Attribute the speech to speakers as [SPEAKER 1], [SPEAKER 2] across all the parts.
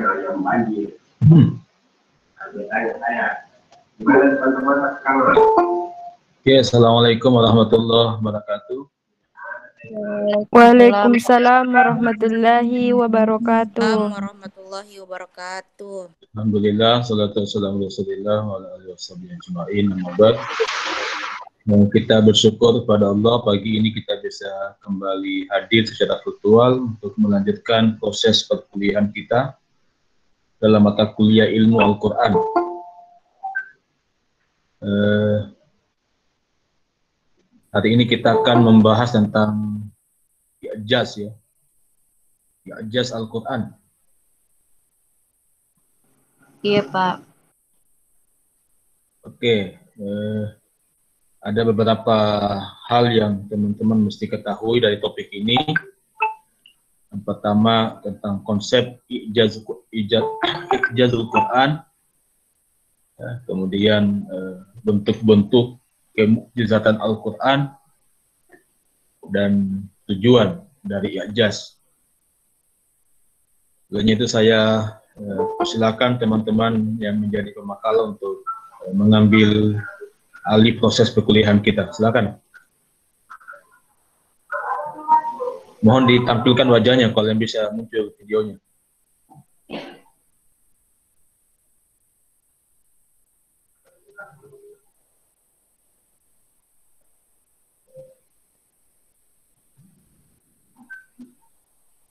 [SPEAKER 1] Oke, assalamualaikum warahmatullahi wabarakatuh.
[SPEAKER 2] Waalaikumsalam warahmatullahi wabarakatuh.
[SPEAKER 1] Alhamdulillah, salatu wassalamu ala Rasulillah wa ala alihi washabihi ajma'in. Amma ba'd. Dan kita bersyukur kepada Allah pagi ini kita bisa kembali hadir secara virtual untuk melanjutkan proses perkuliahan kita dalam mata kuliah ilmu Al-Quran. Hari ini kita akan membahas tentang i'jaz ya, i'jaz Al-Quran.
[SPEAKER 2] Iya Pak.
[SPEAKER 1] Oke, ada beberapa hal yang teman-teman mesti ketahui dari topik ini. Yang pertama tentang konsep i'jazul Quran, ya, kemudian bentuk-bentuk kemukjizatan Al-Quran dan tujuan dari i'jaz. Selain itu saya persilakan teman-teman yang menjadi pemakalah untuk mengambil alih proses perkuliahan kita. Silakan. Mohon ditampilkan wajahnya kalau yang bisa muncul videonya.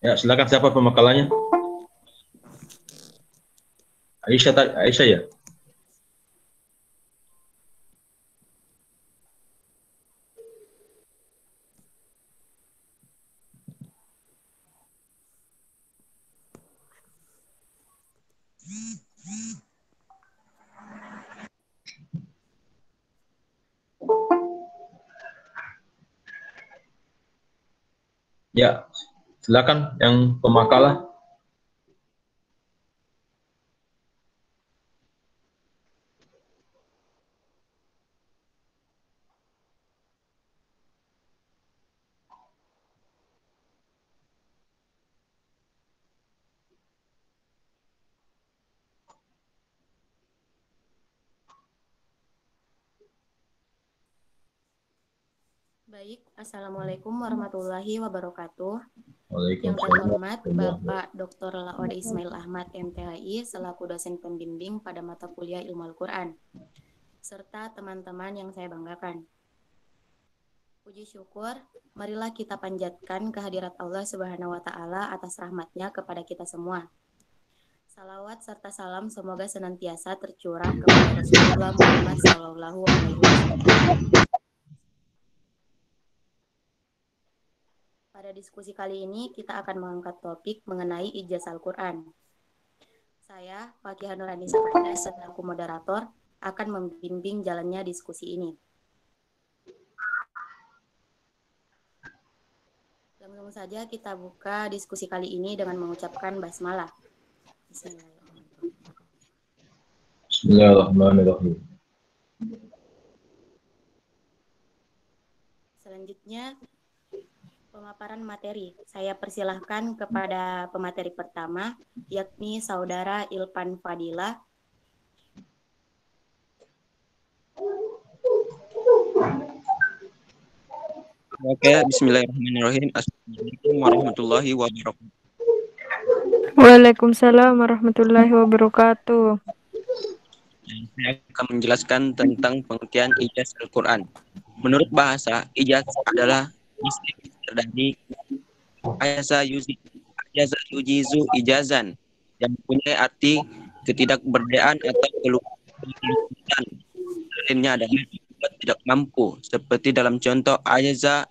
[SPEAKER 1] Ya, silakan siapa pemakalanya? Aisyah ya? Ya, silakan yang pemakalah.
[SPEAKER 2] Baik, Assalamualaikum warahmatullahi wabarakatuh. Yang
[SPEAKER 1] Waalaikumsalam.
[SPEAKER 2] terhormat Bapak Dr. Laode Ismail Ahmad MTHI selaku dosen pembimbing pada mata kuliah Ilmu Al-Quran, serta teman-teman yang saya banggakan. Puji syukur, marilah kita panjatkan kehadirat Allah Subhanahu wa Ta'ala atas rahmatnya kepada kita semua. Salawat serta salam semoga senantiasa tercurah kepada Rasulullah Muhammad SAW. Pada diskusi kali ini kita akan mengangkat topik mengenai i'jaz Al-Quran. Saya, Fakihah Nurhanisa selaku moderator, akan membimbing jalannya diskusi ini. Langsung saja kita buka diskusi kali ini dengan mengucapkan basmalah.
[SPEAKER 1] Bismillahirrahmanirrahim.
[SPEAKER 2] Selanjutnya, pemaparan materi. Saya persilahkan kepada pemateri pertama, yakni Saudara Ilpan Fadila.
[SPEAKER 3] Oke, bismillahirrahmanirrahim. Assalamualaikum warahmatullahi wabarakatuh.
[SPEAKER 2] Waalaikumsalam warahmatullahi wabarakatuh.
[SPEAKER 3] Saya akan menjelaskan tentang pengertian i'jaz Al-Quran. Menurut bahasa, i'jaz adalah isim dari ajaza yujizu ijazan yang mempunyai arti ketidakberdayaan atau kelupasan. Lainnya adalah tidak mampu, seperti dalam contoh ajaza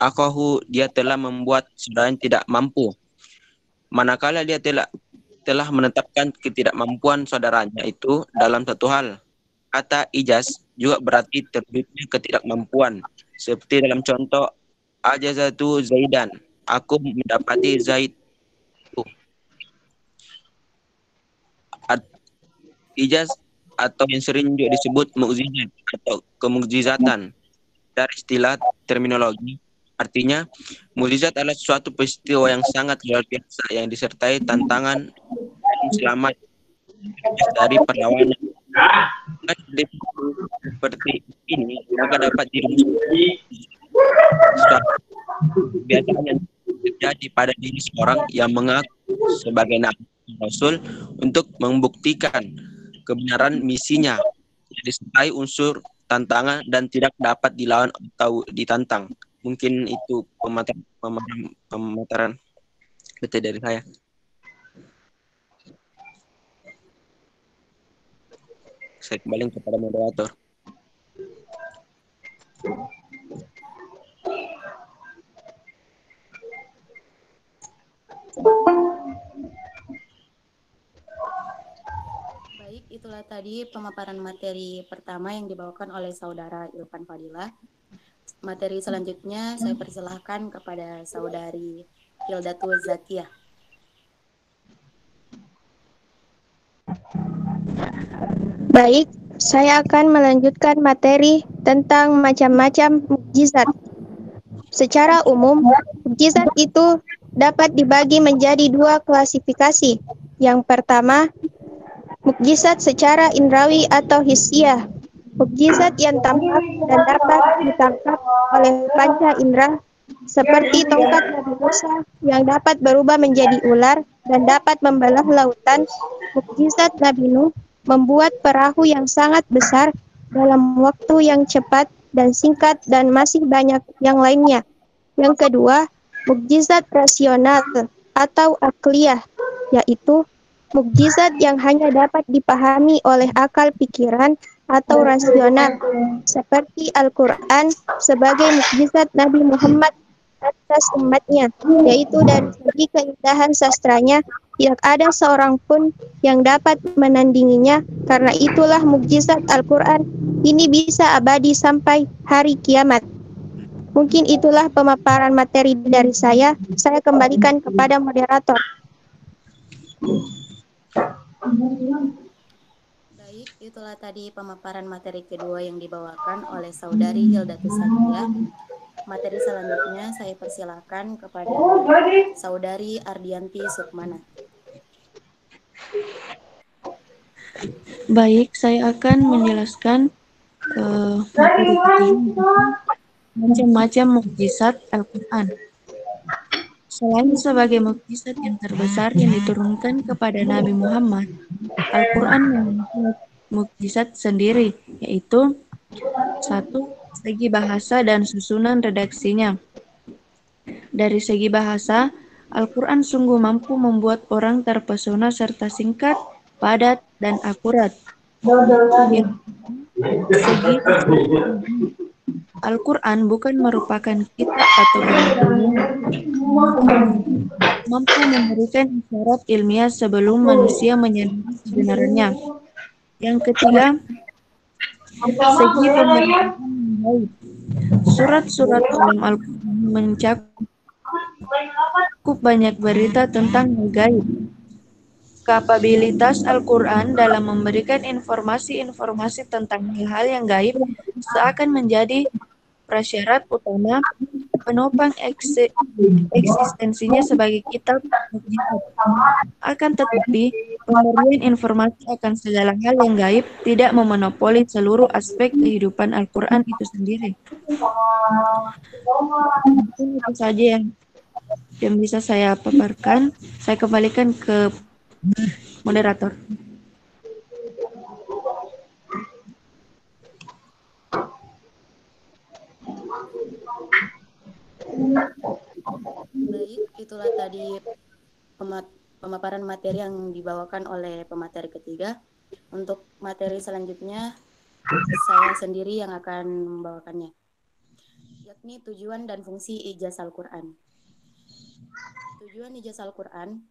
[SPEAKER 3] akahu, dia telah membuat saudaranya tidak mampu. Manakala dia telah menetapkan ketidakmampuan saudaranya itu dalam satu hal. Kata ijaz juga berarti terbitnya ketidakmampuan, seperti dalam contoh ajazatu Zaidan, aku mendapati Zaid. Ijaz atau yang sering juga disebut mukjizat atau kemukjizatan dari istilah terminologi, artinya mukjizat adalah suatu peristiwa yang sangat luar biasa yang disertai tantangan dan selamat dari perlawanan. Seperti ini maka dapat dirumuskan biasanya terjadi pada diri seorang yang mengaku sebagai nabi rasul untuk membuktikan kebenaran misinya, disertai unsur tantangan dan tidak dapat dilawan atau ditantang. Mungkin itu pemaparan betul dari saya. Saya kembali kepada moderator.
[SPEAKER 2] Baik, itulah tadi pemaparan materi pertama yang dibawakan oleh Saudara Ilvan Fadilah. Materi selanjutnya saya persilahkan kepada Saudari Hildatul Zakiyah.
[SPEAKER 4] Baik, saya akan melanjutkan materi tentang macam-macam mukjizat. Secara umum, mukjizat itu dapat dibagi menjadi dua klasifikasi. Yang pertama, mukjizat secara indrawi atau hissiyah. Mukjizat yang tampak dan dapat ditangkap oleh panca indera, seperti tongkat Nabi Musa yang dapat berubah menjadi ular dan dapat membelah lautan. Mukjizat Nabi Nuh membuat perahu yang sangat besar dalam waktu yang cepat dan singkat, dan masih banyak yang lainnya. Yang kedua, mukjizat rasional atau akliyah, yaitu mukjizat yang hanya dapat dipahami oleh akal pikiran atau rasional, seperti Al-Quran sebagai mukjizat Nabi Muhammad atas umatnya, yaitu dari segi keindahan sastranya tidak ada seorang pun yang dapat menandinginya. Karena itulah mukjizat Al-Quran ini bisa abadi sampai hari kiamat. Mungkin itulah pemaparan materi dari saya. Saya kembalikan kepada moderator.
[SPEAKER 2] Baik, itulah tadi pemaparan materi kedua yang dibawakan oleh Saudari Hildatul Zakiyah. Materi selanjutnya saya persilakan kepada Saudari Ardianti Sukmana.
[SPEAKER 5] Baik, saya akan menjelaskan materi ketiga, macam-macam mukjizat Al-Quran. Selain sebagai mukjizat yang terbesar yang diturunkan kepada Nabi Muhammad, Al-Quran memiliki mukjizat sendiri, yaitu 1. Segi bahasa dan susunan redaksinya. Dari segi bahasa, Al-Quran sungguh mampu membuat orang terpesona serta singkat, padat, dan akurat. Segi Al-Quran bukan merupakan kitab atau mampu memberikan isyarat ilmiah sebelum manusia menyadari sebenarnya. Yang ketiga, segi pemberitahuan gaib. Surat-surat dalam Al-Quran mencakup banyak berita tentang hal gaib. Kapabilitas Al-Quran dalam memberikan informasi-informasi tentang hal-hal yang gaib seakan menjadi prasyarat utama penopang eksistensinya sebagai kitab mukjizat. Akan tetapi, pemberian informasi akan segala hal yang gaib tidak memonopoli seluruh aspek kehidupan Al-Quran itu sendiri. Itu saja yang bisa saya paparkan. Saya kembalikan ke moderator.
[SPEAKER 2] Baik, itulah tadi pemaparan materi yang dibawakan oleh pemateri ketiga. Untuk materi selanjutnya, saya sendiri yang akan membawakannya, yakni tujuan dan fungsi ijazah Al-Quran. Tujuan ijazah Al-Quran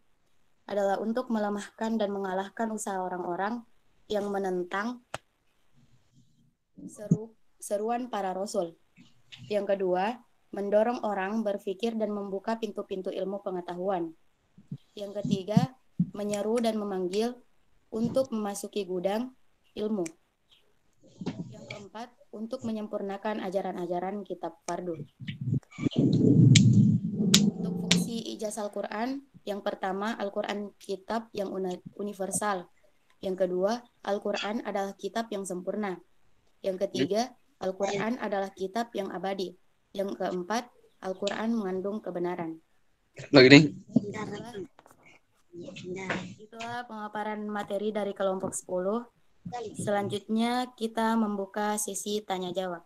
[SPEAKER 2] adalah untuk melemahkan dan mengalahkan usaha orang-orang yang menentang seruan para rasul. Yang kedua, mendorong orang berpikir dan membuka pintu-pintu ilmu pengetahuan. Yang ketiga, menyeru dan memanggil untuk memasuki gudang ilmu. Yang keempat, untuk menyempurnakan ajaran-ajaran kitab fardu. Untuk fungsi Ijaz Al-Quran, yang pertama Al-Quran kitab yang universal. Yang kedua, Al-Quran adalah kitab yang sempurna. Yang ketiga, Al-Quran adalah kitab yang abadi. Yang keempat, Al-Quran mengandung kebenaran. Itulah pemaparan materi dari kelompok 10. Selanjutnya kita membuka sesi tanya jawab.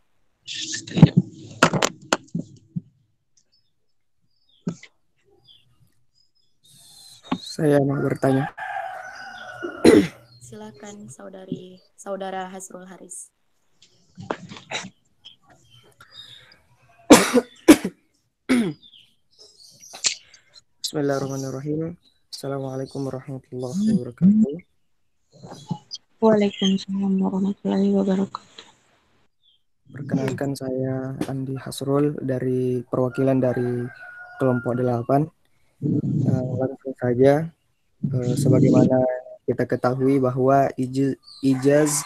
[SPEAKER 6] Saya mau bertanya.
[SPEAKER 2] Silakan saudara Hasrul Haris.
[SPEAKER 6] Bismillahirrahmanirrahim. Assalamualaikum warahmatullahi wabarakatuh.
[SPEAKER 5] Waalaikumsalam warahmatullahi wabarakatuh.
[SPEAKER 6] Perkenalkan, saya Andi Hasrul dari perwakilan dari kelompok 8. Langsung saja, sebagaimana kita ketahui bahwa ijaz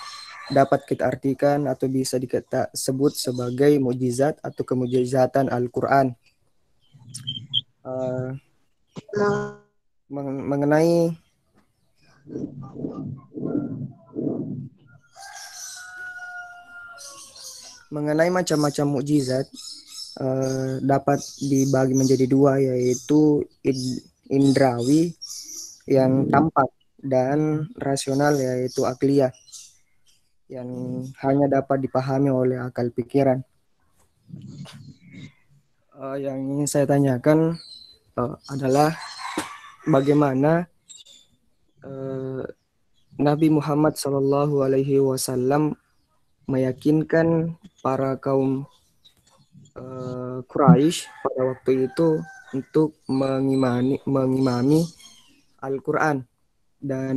[SPEAKER 6] dapat kita artikan atau bisa kita sebut sebagai mukjizat atau kemujizatan Al-Quran. Mengenai macam-macam mukjizat dapat dibagi menjadi dua, yaitu indrawi yang tampak dan rasional yaitu akliyah yang hanya dapat dipahami oleh akal pikiran. Yang ingin saya tanyakan adalah bagaimana Nabi Muhammad SAW meyakinkan para kaum Quraisy pada waktu itu untuk mengimami Al-Quran, dan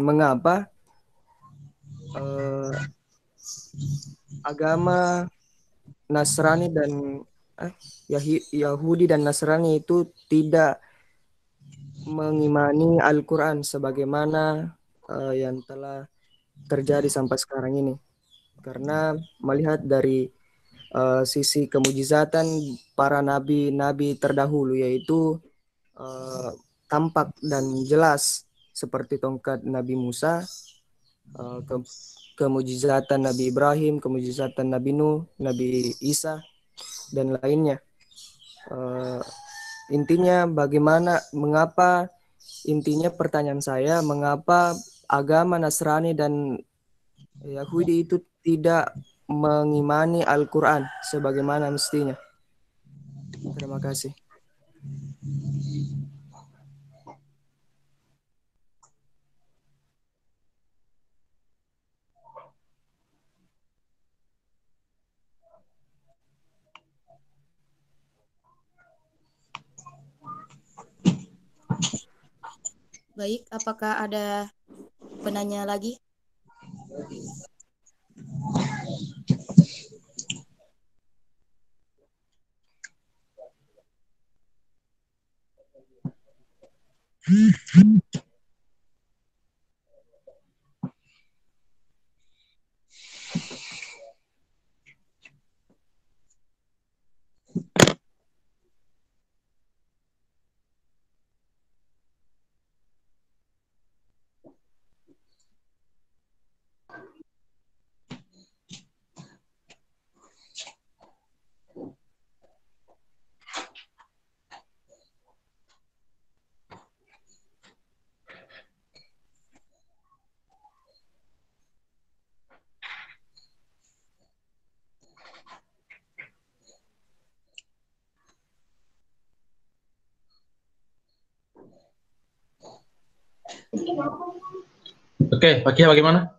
[SPEAKER 6] mengapa agama Nasrani dan Yahudi dan Nasrani itu tidak mengimani Al-Quran sebagaimana yang telah terjadi sampai sekarang ini. Karena melihat dari sisi kemujizatan para nabi-nabi terdahulu, yaitu tampak dan jelas seperti tongkat Nabi Musa, kemujizatan Nabi Ibrahim, kemujizatan Nabi Nuh, Nabi Isa, dan lainnya. Intinya pertanyaan saya, mengapa agama Nasrani dan Yahudi itu tidak mengimani Al-Quran sebagaimana mestinya? Terima kasih.
[SPEAKER 2] Baik, apakah ada penanya lagi?
[SPEAKER 1] Oke, Pak Kia bagaimana?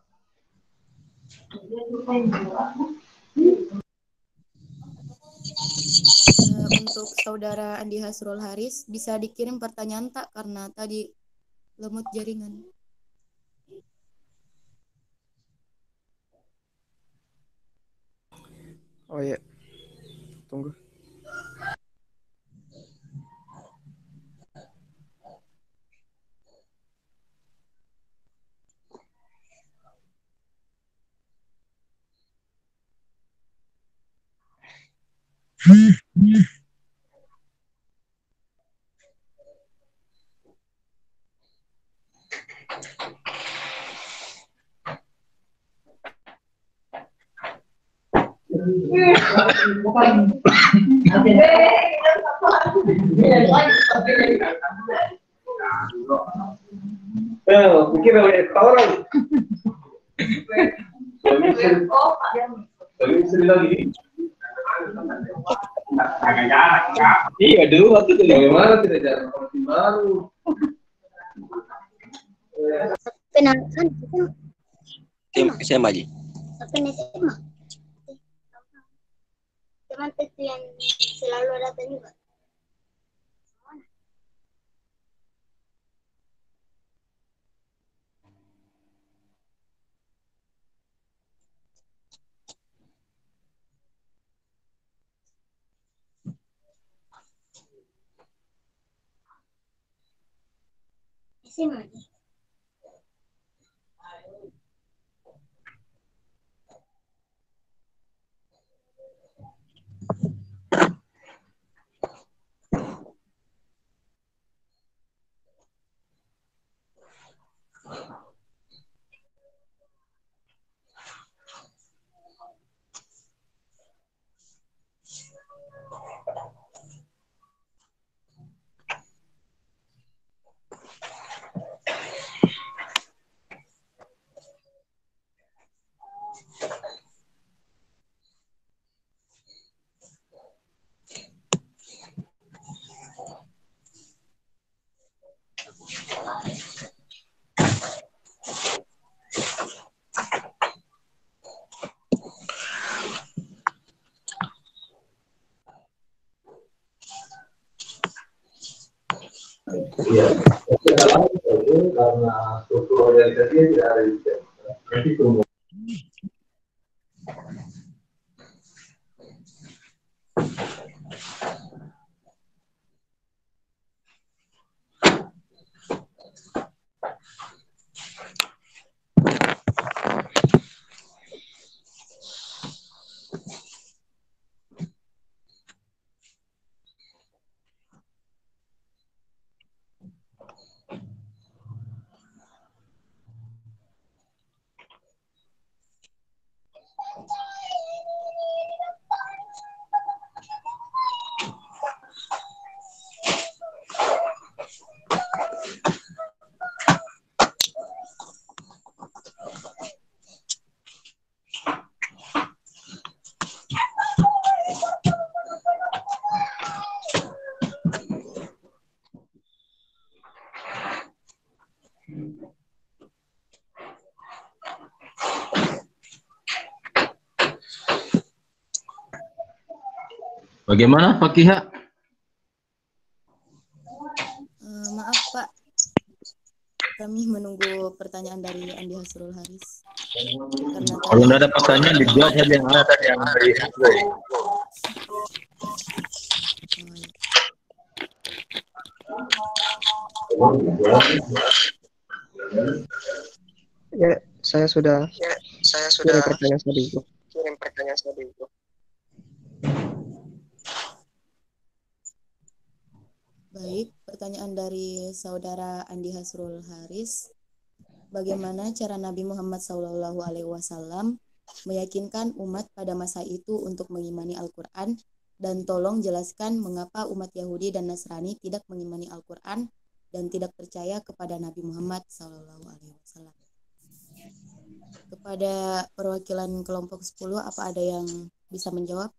[SPEAKER 2] Untuk saudara Andi Hasrul Haris, bisa dikirim pertanyaan tak, karena tadi lemot jaringan.
[SPEAKER 6] Oh ya, tunggu.
[SPEAKER 1] Pikir orang. Lagi. Iya dulu waktu itu bagaimana tidak jarang baru.
[SPEAKER 4] Kenalkan,
[SPEAKER 3] SMA Ji.
[SPEAKER 4] SMA. Teman itu yang selalu datang juga. SMA.
[SPEAKER 1] Iya. Karena struktur organisasinya tidak ada di sana. Nanti tunggu. Bagaimana Pak Kiha?
[SPEAKER 2] Maaf Pak, kami menunggu pertanyaan dari Andi Hasrul Haris. Karena
[SPEAKER 1] Kalau tidak ada pertanyaan dijawab saja yang ada yang dari Hasrul.
[SPEAKER 6] Ya, saya sudah kirim pertanyaan tadi itu.
[SPEAKER 2] Baik, pertanyaan dari saudara Andi Hasrul Haris. Bagaimana cara Nabi Muhammad SAW meyakinkan umat pada masa itu untuk mengimani Al-Quran? Dan tolong jelaskan mengapa umat Yahudi dan Nasrani tidak mengimani Al-Quran dan tidak percaya kepada Nabi Muhammad SAW. Kepada perwakilan kelompok 10, apa ada yang bisa menjawab?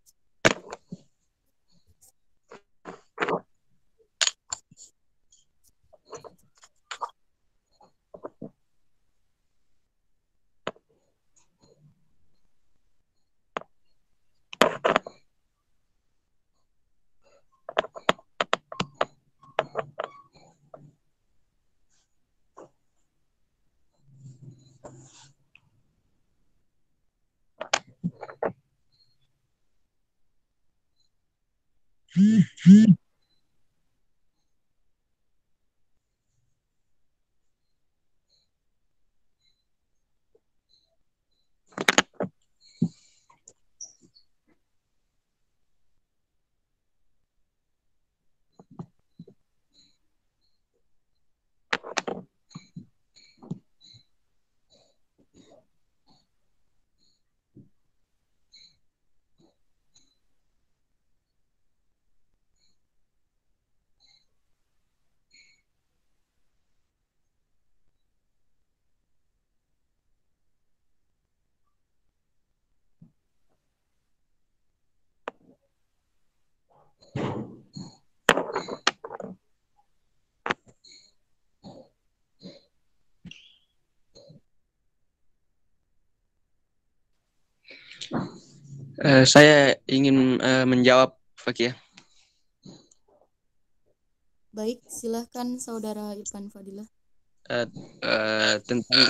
[SPEAKER 3] Saya ingin menjawab, Fakih.
[SPEAKER 2] Baik, silahkan Saudara Irfan Fadilah.
[SPEAKER 3] Tentang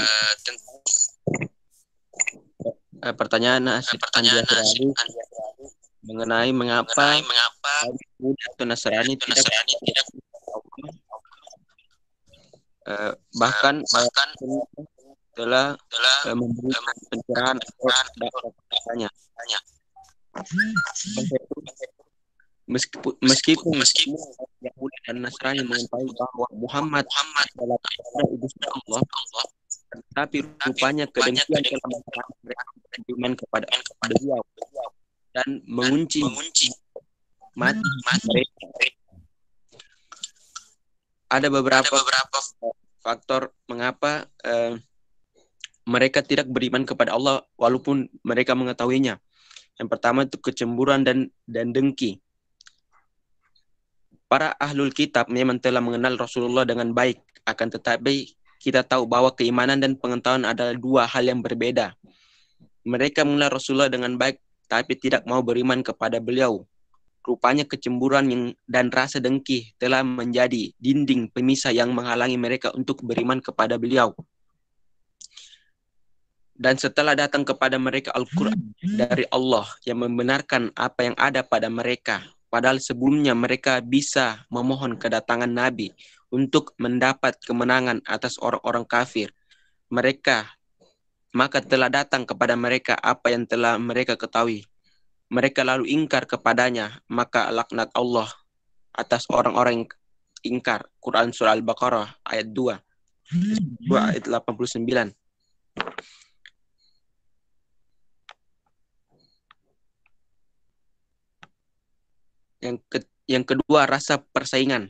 [SPEAKER 3] pertanyaan Andi Asrari mengenai mengapa Yahudi atau Nasrani tidak bahkan telah memberikan pencerahan dakwahnya. Meskipun Yahudi dan Nasrani mengetahui bahwa Muhammad adalah utusan Allah, tetapi rupanya kedengkian telah mempengaruhi mereka beriman kepada beliau dan mengunci mati mereka. Ada beberapa faktor mengapa mereka tidak beriman kepada Allah walaupun mereka mengetahuinya. Yang pertama itu kecemburuan dan dengki. Para ahlul kitab memang telah mengenal Rasulullah dengan baik, akan tetapi kita tahu bahwa keimanan dan pengetahuan adalah dua hal yang berbeda. Mereka mengenal Rasulullah dengan baik, tapi tidak mau beriman kepada beliau. Rupanya kecemburuan dan rasa dengki telah menjadi dinding pemisah yang menghalangi mereka untuk beriman kepada beliau. Dan setelah datang kepada mereka Al-Quran dari Allah yang membenarkan apa yang ada pada mereka, padahal sebelumnya mereka bisa memohon kedatangan Nabi untuk mendapat kemenangan atas orang-orang kafir, maka telah datang kepada mereka apa yang telah mereka ketahui. Mereka lalu ingkar kepadanya, maka laknat Allah atas orang-orang yang ingkar. Quran Surah Al-Baqarah ayat 2 ayat 89. Yang kedua, rasa persaingan.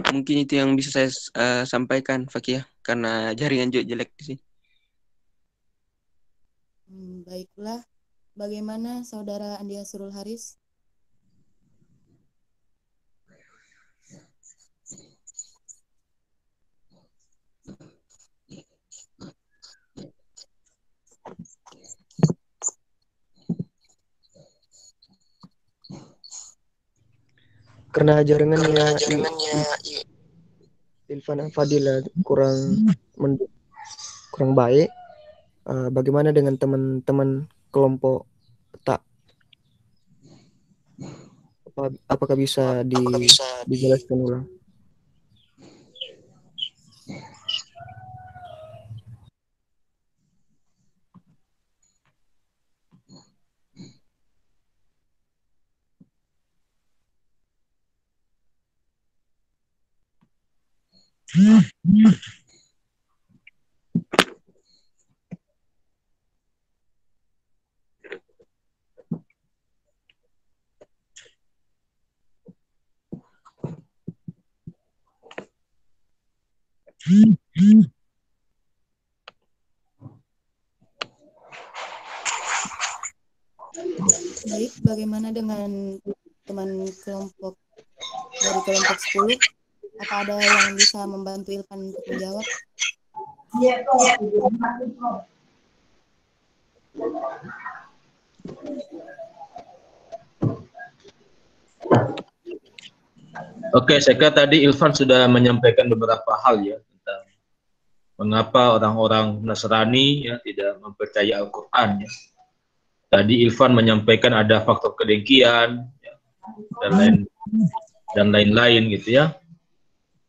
[SPEAKER 3] Mungkin itu yang bisa saya sampaikan, Fakih, karena jaringan juga jelek di sini.
[SPEAKER 2] Baiklah, bagaimana Saudara Andi Asrul Haris?
[SPEAKER 6] Karena jaringannya Irfan Fadilah kurang baik. Bagaimana dengan teman-teman kelompok tak? Apakah bisa dijelaskan ulang?
[SPEAKER 2] Baik, bagaimana dengan teman kelompok dari kelompok 10? Apa ada yang bisa membantu Irfan untuk menjawab?
[SPEAKER 1] Oke, saya kira tadi Irfan sudah menyampaikan beberapa hal ya tentang mengapa orang-orang Nasrani ya tidak mempercayai Al-Quran ya. Tadi Irfan menyampaikan ada faktor kedengkian ya, dan lain-lain gitu ya.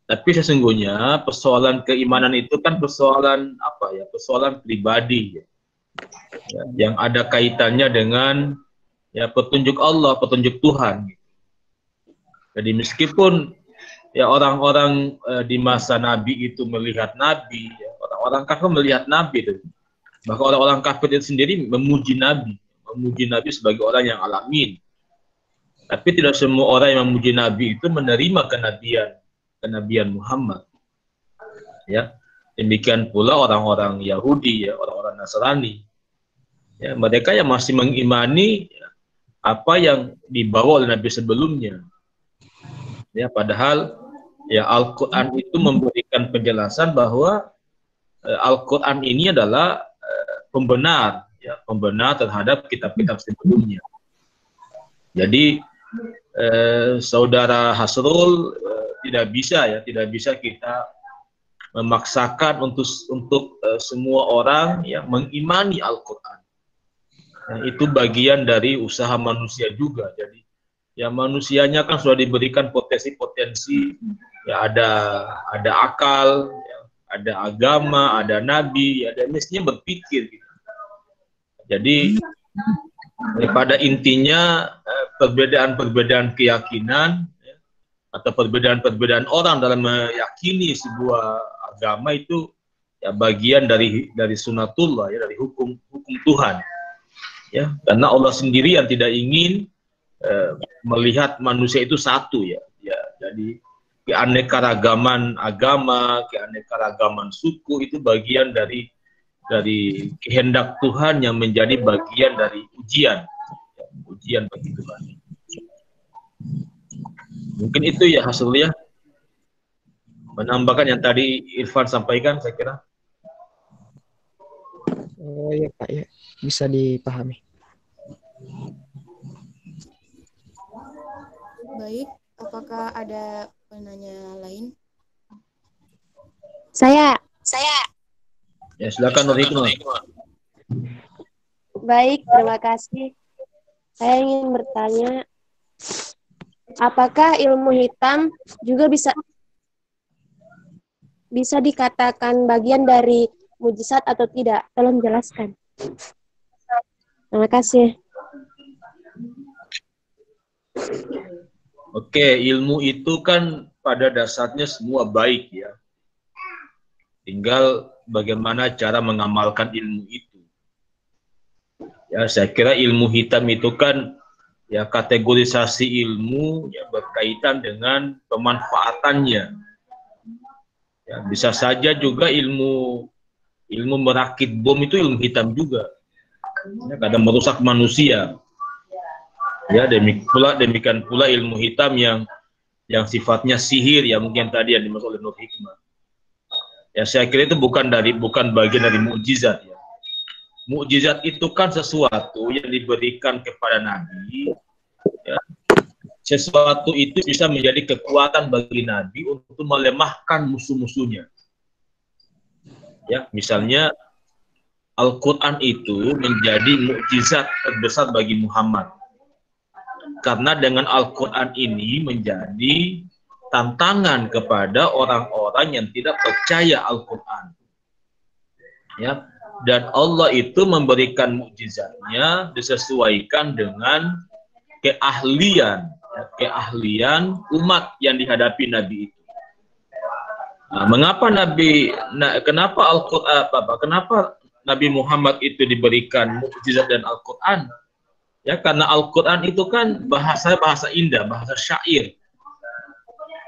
[SPEAKER 1] Tapi sesungguhnya persoalan keimanan itu kan persoalan apa ya? Persoalan pribadi ya. Ya, yang ada kaitannya dengan ya petunjuk Allah, petunjuk Tuhan. Jadi meskipun ya orang-orang di masa Nabi itu melihat Nabi, ya, orang-orang kafir melihat Nabi itu. Bahkan orang-orang kafir itu sendiri memuji Nabi sebagai orang yang alamin. Tapi tidak semua orang yang memuji Nabi itu menerima kenabian Muhammad. Ya, demikian pula orang-orang Yahudi, ya, orang-orang Nasrani. Ya, mereka yang masih mengimani apa yang dibawa oleh Nabi sebelumnya. Ya, padahal ya Al-Quran itu memberikan penjelasan bahwa Al-Quran ini adalah pembenar, ya, pembenar terhadap kitab-kitab sebelumnya. Jadi saudara Hasrul tidak bisa kita memaksakan untuk semua orang yang mengimani Al-Quran. Nah, itu bagian dari usaha manusia juga. Jadi ya manusianya kan sudah diberikan potensi-potensi, ya ada akal, ya, ada agama, ada nabi, ada mestinya berpikir gitu. Jadi pada intinya perbedaan-perbedaan keyakinan, ya, atau perbedaan-perbedaan orang dalam meyakini sebuah agama itu ya bagian dari sunatullah, ya, dari hukum Tuhan. Ya, karena Allah sendiri yang tidak ingin melihat manusia itu satu, ya. Jadi keanekaragaman agama, keanekaragaman suku itu bagian dari kehendak Tuhan yang menjadi bagian dari ujian bagi Tuhan. Mungkin itu ya hasilnya, menambahkan yang tadi Irfan sampaikan, saya kira.
[SPEAKER 6] Oh ya Pak, ya bisa dipahami.
[SPEAKER 2] Baik, apakah ada penanya lain?
[SPEAKER 4] Saya.
[SPEAKER 1] Ya, silakan Nur Hikmah.
[SPEAKER 4] Baik, terima kasih. Saya ingin bertanya, apakah ilmu hitam juga bisa dikatakan bagian dari mukjizat atau tidak? Tolong jelaskan. Terima kasih.
[SPEAKER 1] Oke, ilmu itu kan pada dasarnya semua baik, ya. Tinggal bagaimana cara mengamalkan ilmu itu. Ya, saya kira ilmu hitam itu kan ya kategorisasi ilmu yang berkaitan dengan pemanfaatannya. Ya, bisa saja juga ilmu merakit bom itu ilmu hitam juga. Ya, kadang merusak manusia. Ya, demikian pula ilmu hitam yang sifatnya sihir, ya mungkin tadi yang dimaksud oleh Nur Hikmah. Ya, saya kira itu bukan bagian dari mukjizat, ya. Mukjizat itu kan sesuatu yang diberikan kepada Nabi, ya. Sesuatu itu bisa menjadi kekuatan bagi Nabi untuk melemahkan musuh-musuhnya. Ya, misalnya Al-Quran itu menjadi mukjizat terbesar bagi Muhammad. Karena dengan Al-Quran ini menjadi tantangan kepada orang-orang yang tidak percaya Al-Quran. Ya, dan Allah itu memberikan mukjizatnya disesuaikan dengan keahlian umat yang dihadapi Nabi itu. Nah, kenapa Nabi Muhammad itu diberikan mukjizat dan Al-Quran? Ya, karena Al-Quran itu kan bahasa indah, bahasa syair.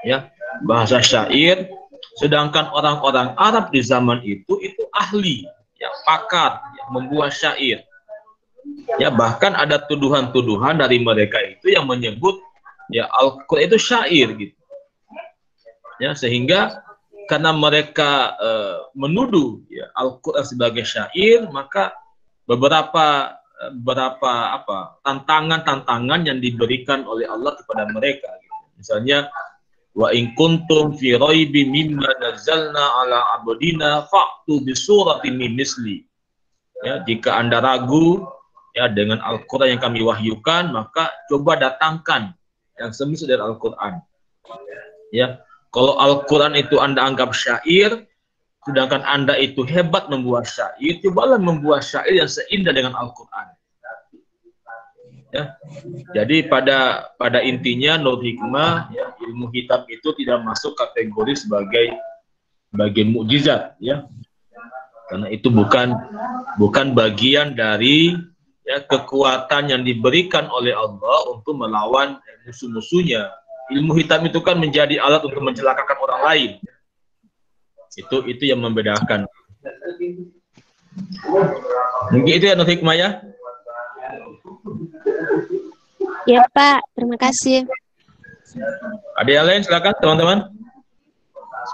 [SPEAKER 1] Ya, bahasa syair, sedangkan orang-orang Arab di zaman itu ahli, ya, pakar, ya, membuat syair. Ya, bahkan ada tuduhan-tuduhan dari mereka itu yang menyebut ya Al-Quran itu syair gitu. Ya, sehingga karena mereka menuduh ya Al-Quran sebagai syair, maka beberapa tantangan yang diberikan oleh Allah kepada mereka gitu. Misalnya wa in kuntum fi raibin mimma nazzalna ala abdina fa'tu bi suratin min misli. Ya, jika Anda ragu ya dengan Al-Qur'an yang kami wahyukan, maka coba datangkan yang semisal dari Al-Qur'an. Ya, kalau Al-Qur'an itu Anda anggap syair, sedangkan Anda itu hebat membuat syair, cobalah membuat syair yang seindah dengan Al-Quran. Ya. Jadi pada intinya nur hikmah, ya, ilmu hitam itu tidak masuk kategori sebagai mukjizat, ya. Karena itu bukan bagian dari, ya, kekuatan yang diberikan oleh Allah untuk melawan musuh-musuhnya. Ilmu hitam itu kan menjadi alat untuk mencelakakan orang lain. Itu yang membedakan. Mungkin itu ya nur hikmah, ya.
[SPEAKER 4] Ya Pak, terima kasih.
[SPEAKER 1] Ada yang lain silakan teman-teman.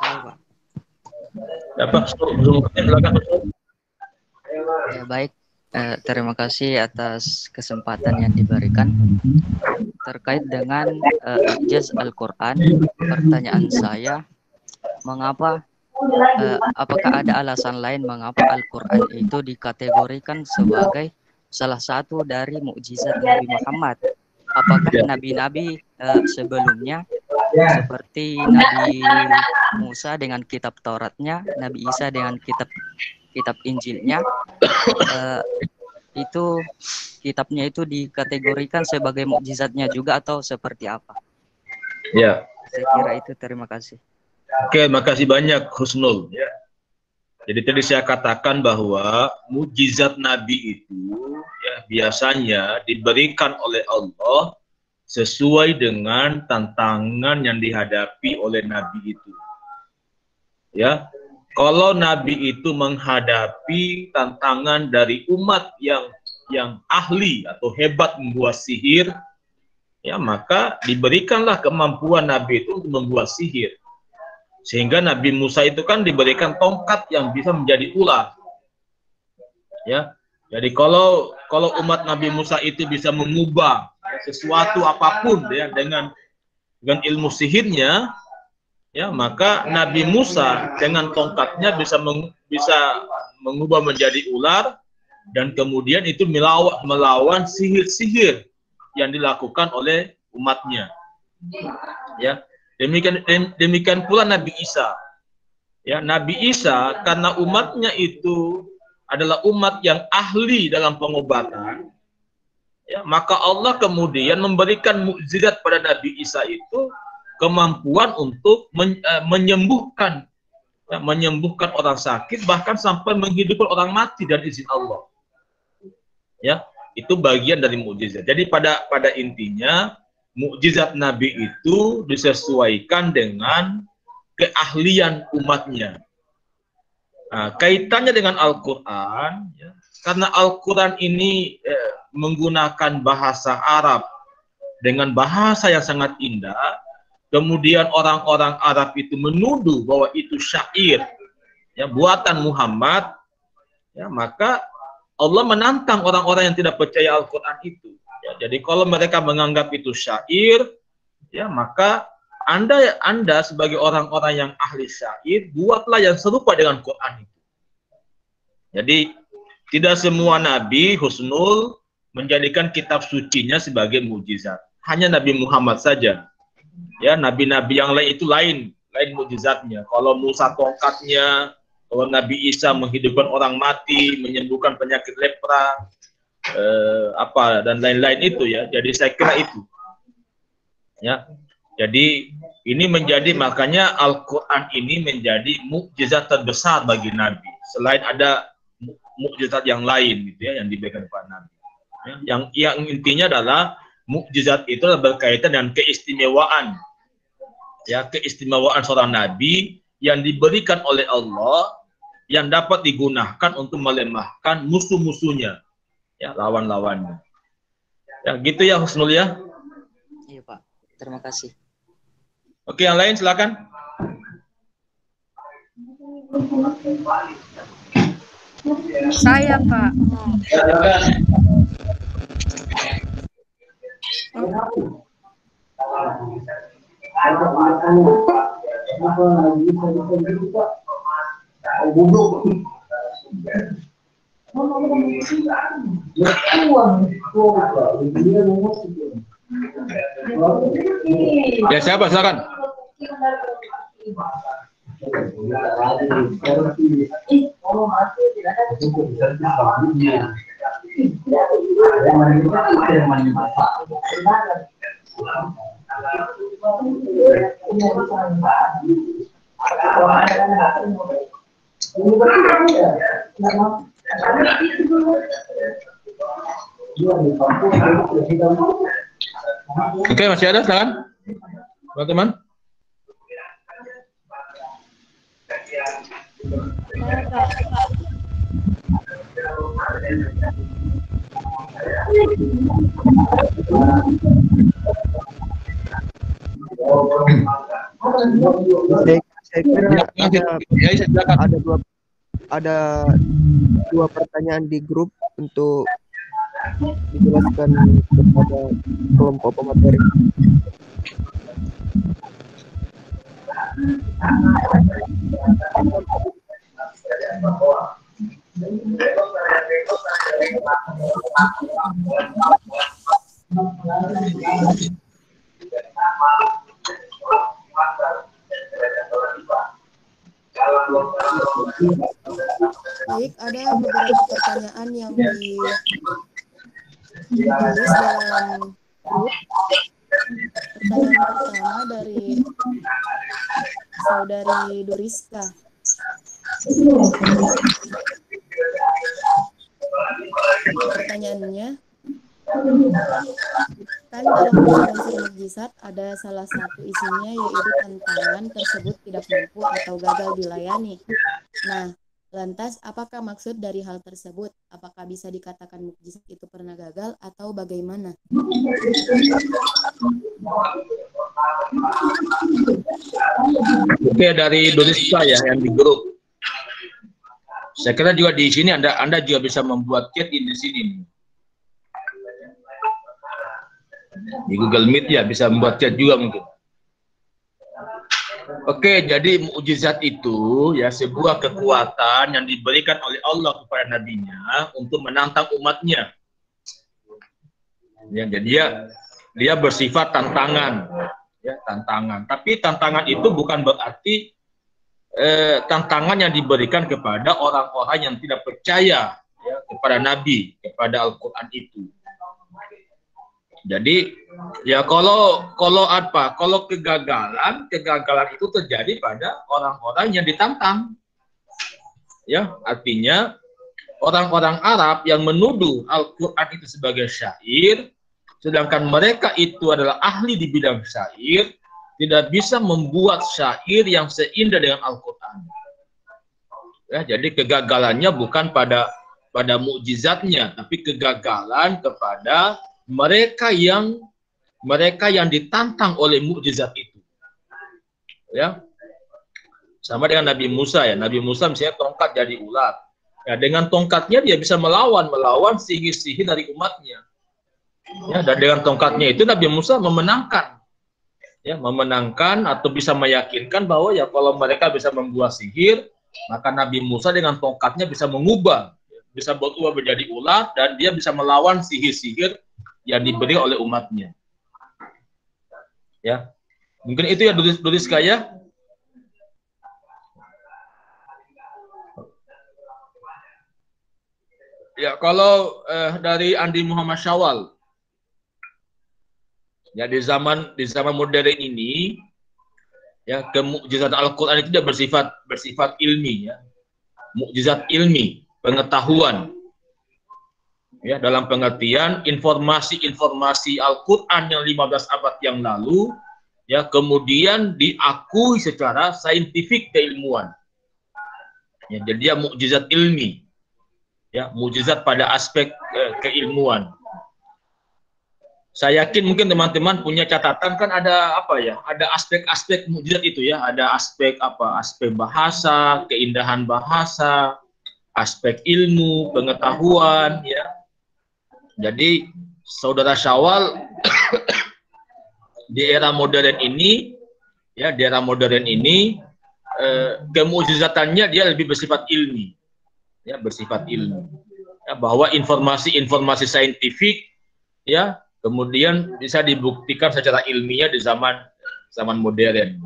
[SPEAKER 7] Saya, Pak.
[SPEAKER 1] Apa? Silakan.
[SPEAKER 7] Ya, baik. Terima kasih atas kesempatan yang diberikan. Terkait dengan ijaz Al-Quran, pertanyaan saya, apakah ada alasan lain mengapa Al-Quran itu dikategorikan sebagai salah satu dari mukjizat Nabi Muhammad? Apakah nabi-nabi sebelumnya seperti Nabi Musa dengan kitab Tauratnya, Nabi Isa dengan kitab Injilnya, itu kitabnya itu dikategorikan sebagai mukjizatnya juga atau seperti apa?
[SPEAKER 1] Ya.
[SPEAKER 7] Saya kira itu, terima kasih.
[SPEAKER 1] Oke, makasih banyak Husnul. Ya. Jadi tadi saya katakan bahwa mukjizat Nabi itu, ya, biasanya diberikan oleh Allah sesuai dengan tantangan yang dihadapi oleh Nabi itu. Ya, kalau Nabi itu menghadapi tantangan dari umat yang ahli atau hebat membuat sihir, ya, maka diberikanlah kemampuan Nabi itu untuk membuat sihir. Sehingga Nabi Musa itu kan diberikan tongkat yang bisa menjadi ular. Ya. Jadi kalau umat Nabi Musa itu bisa mengubah, ya, sesuatu apapun, ya, dengan ilmu sihirnya, ya, maka Nabi Musa dengan tongkatnya bisa mengubah menjadi ular, dan kemudian itu melawan sihir-sihir yang dilakukan oleh umatnya. Ya. Demikian pula Nabi Isa. Ya, Nabi Isa karena umatnya itu adalah umat yang ahli dalam pengobatan, ya, maka Allah kemudian memberikan mukjizat pada Nabi Isa itu kemampuan untuk menyembuhkan orang sakit, bahkan sampai menghidupkan orang mati dari izin Allah. Ya, itu bagian dari mukjizat. Jadi pada intinya mukjizat Nabi itu disesuaikan dengan keahlian umatnya. Nah, kaitannya dengan Al-Quran, ya, karena Al-Quran ini menggunakan bahasa Arab dengan bahasa yang sangat indah, kemudian orang-orang Arab itu menuduh bahwa itu syair, ya, buatan Muhammad, ya, maka Allah menantang orang-orang yang tidak percaya Al-Quran itu. Ya, jadi kalau mereka menganggap itu syair, ya, maka Anda sebagai orang-orang yang ahli syair, buatlah yang serupa dengan Quran itu. Jadi tidak semua nabi Husnul menjadikan kitab sucinya sebagai mukjizat. Hanya Nabi Muhammad saja. Ya, nabi-nabi yang lain itu lain mukjizatnya. Kalau Musa tongkatnya, kalau Nabi Isa menghidupkan orang mati, menyembuhkan penyakit lepra, dan lain-lain itu, ya. Jadi saya kira itu, ya. Jadi ini makanya Al-Quran ini menjadi mukjizat terbesar bagi Nabi. Selain ada mukjizat yang lain, gitu, ya, yang diberikan kepada Nabi. Ya, yang intinya adalah mukjizat itu berkaitan dengan keistimewaan, ya, keistimewaan seorang Nabi yang diberikan oleh Allah, yang dapat digunakan untuk melemahkan musuh-musuhnya, ya, lawan-lawannya. Ya, gitu ya Husnul, ya.
[SPEAKER 7] Iya Pak, terima kasih.
[SPEAKER 1] Oke, yang lain silakan.
[SPEAKER 5] Saya Pak.
[SPEAKER 1] Ya, siapa silakan. Oke, masih ada silakan, teman-teman.
[SPEAKER 8] Saya kira
[SPEAKER 1] Ya,
[SPEAKER 8] ada dua pertanyaan di grup untuk dijelaskan kepada kelompok pemateri.
[SPEAKER 2] Baik, ada beberapa pertanyaan yang ditulis dalam grup. Pertanyaan pertama dari Saudari Duriska. Pertanyaannya, kan dalam unsur-unsur mukjizat ada salah satu isinya yaitu tantangan tersebut tidak mampu atau gagal dilayani. Nah, lantas apakah maksud dari hal tersebut? Apakah bisa dikatakan mukjizat itu pernah gagal atau bagaimana?
[SPEAKER 1] Oke, dari Duriska ya yang di grup. Saya kira juga di sini Anda juga bisa membuat chat di sini. Di Google Meet ya bisa membuat chat juga mungkin. Oke, jadi mukjizat itu ya sebuah kekuatan yang diberikan oleh Allah kepada nabinya untuk menantang umatnya. Ya, jadi dia bersifat tantangan, ya tantangan. Tapi tantangan itu bukan berarti tantangan yang diberikan kepada orang-orang yang tidak percaya ya, kepada Nabi, kepada Al-Quran itu. Jadi ya kalau kegagalan itu terjadi pada orang-orang yang ditantang. Ya, artinya orang-orang Arab yang menuduh Al-Quran itu sebagai syair, sedangkan mereka itu adalah ahli di bidang syair, tidak bisa membuat syair yang seindah dengan Al-Quran. Ya, jadi kegagalannya bukan pada mukjizatnya, tapi kegagalan kepada mereka yang ditantang oleh mukjizat itu. Ya. Sama dengan Nabi Musa ya. Nabi Musa misalnya tongkat jadi ular. Ya, dengan tongkatnya dia bisa melawan sihir-sihir dari umatnya. Ya, dan dengan tongkatnya itu Nabi Musa memenangkan. Ya, memenangkan atau bisa meyakinkan bahwa ya kalau mereka bisa membuat sihir, maka Nabi Musa dengan tongkatnya bisa mengubah, bisa berubah menjadi ular dan dia bisa melawan sihir-sihir yang diberi oleh umatnya. Ya, mungkin itu ya Duriska ya. Ya, kalau dari Andi Muhammad Syawal, ya di zaman modern ini, ya mukjizat Al-Quran itu tidak bersifat ilmi, ya, mukjizat ilmi, pengetahuan, ya dalam pengertian informasi Al-Quran yang 15 abad yang lalu, ya kemudian diakui secara saintifik keilmuan. Ya, jadi dia mukjizat ilmi. Ya, mukjizat pada aspek keilmuan. Saya yakin mungkin teman-teman punya catatan kan ada apa ya? Ada aspek-aspek mukjizat itu ya, ada aspek apa? Aspek bahasa, keindahan bahasa, aspek ilmu, pengetahuan ya. Jadi saudara Syawal di era modern ini ya, kemukjizatannya dia lebih bersifat ilmi. Ya, bersifat ilmu. Ya, bahwa informasi saintifik ya kemudian bisa dibuktikan secara ilmiah di zaman modern.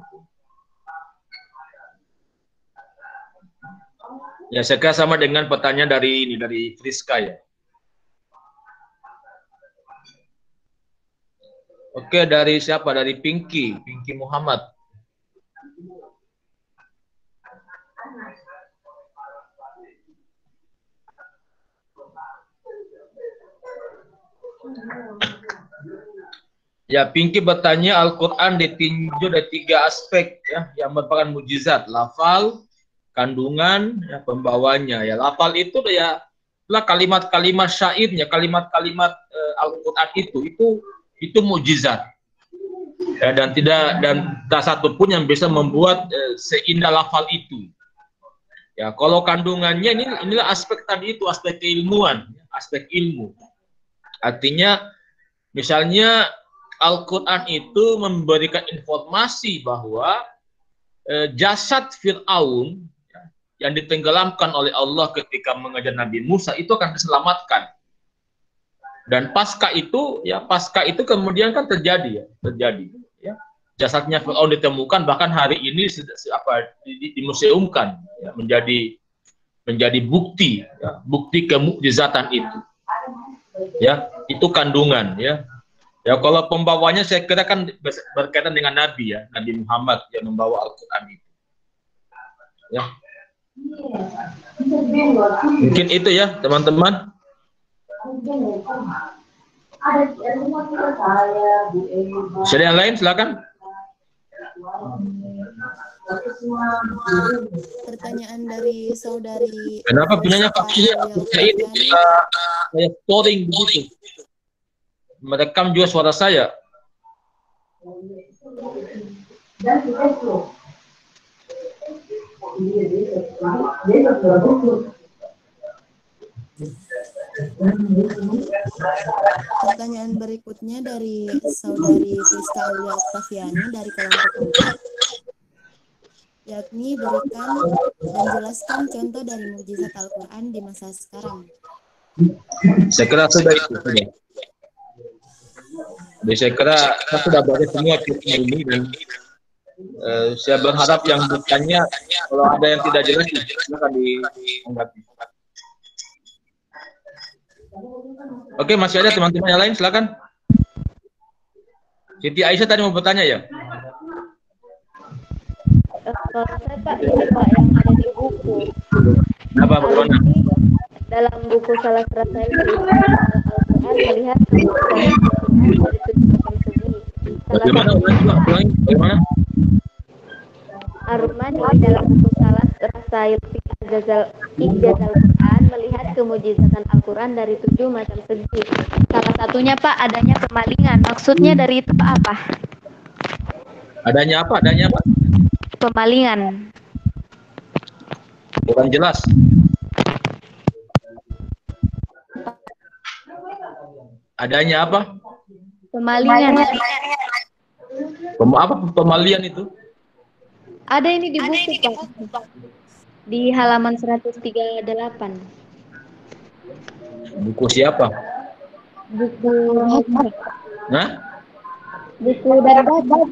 [SPEAKER 1] Ya, saya kira sama dengan pertanyaan dari Friska ya. Oke, dari siapa? Dari Pinky Muhammad. Ya, Pinky bertanya, Al-Quran ditinjau dari 3 aspek ya, yang merupakan mujizat, lafal, kandungan, ya, pembawanya. Ya, lafal itu ya lah kalimat-kalimat syairnya, kalimat-kalimat Al-Quran itu mujizat. Ya, dan tak satu pun yang bisa membuat seindah lafal itu. Ya, kalau kandungannya inilah aspek tadi itu, aspek keilmuan, aspek ilmu. Artinya misalnya Al-Quran itu memberikan informasi bahwa jasad Fir'aun yang ditenggelamkan oleh Allah ketika mengejar Nabi Musa itu akan diselamatkan. Dan pasca itu kemudian kan terjadi. Ya. Jasadnya Fir'aun ditemukan, bahkan hari ini dimuseumkan, ya, menjadi bukti, ya, bukti kemukjizatan itu. Ya, itu kandungan, ya. Ya, kalau pembawanya saya kira kan berkaitan dengan Nabi, ya, Nabi Muhammad yang membawa Al-Quran itu. Ya. Mungkin itu ya, teman-teman. Ada yang lain, silakan.
[SPEAKER 2] Pertanyaan dari saudari.
[SPEAKER 1] Kenapa punyanya vaksinnya ini saya storing begitu? Merekam juga suara saya.
[SPEAKER 2] Pertanyaan berikutnya dari saudari Friska Aulia Oktaviani dari kelompok 4, yakni berikan dan jelaskan contoh dari mukjizat Al-Quran di masa sekarang.
[SPEAKER 1] Saya kira sudah itu. Jadi saya kira saya sudah baca semua kisah ini dan saya berharap yang bertanya kalau ada yang tidak jelas silakan dianggapi. Oke, masih ada teman-teman yang lain, silakan. Siti Aisyah tadi mau bertanya ya?
[SPEAKER 9] Kalau saya Pak, ini Pak yang ada di buku.
[SPEAKER 1] Apa bagaimana?
[SPEAKER 9] Dalam buku salah satu Al-Quran melihat dari macam segi.
[SPEAKER 1] Bagaimana?
[SPEAKER 9] Ar-Rahman dalam buku salah Rasail Ijazal Quran melihat kemujizatan Al-Quran dari 7 macam segi. Salah satunya Pak adanya pemalingan. Maksudnya dari itu apa?
[SPEAKER 1] Adanya apa?
[SPEAKER 9] Pemalingan.
[SPEAKER 1] Kurang jelas. Adanya apa?
[SPEAKER 9] Pemalingan.
[SPEAKER 1] Apa pemalian itu?
[SPEAKER 9] Ada ini di buku Pak. Di halaman 138.
[SPEAKER 1] Buku siapa?
[SPEAKER 9] Buku
[SPEAKER 1] Nah?
[SPEAKER 9] Buku dari Bapak.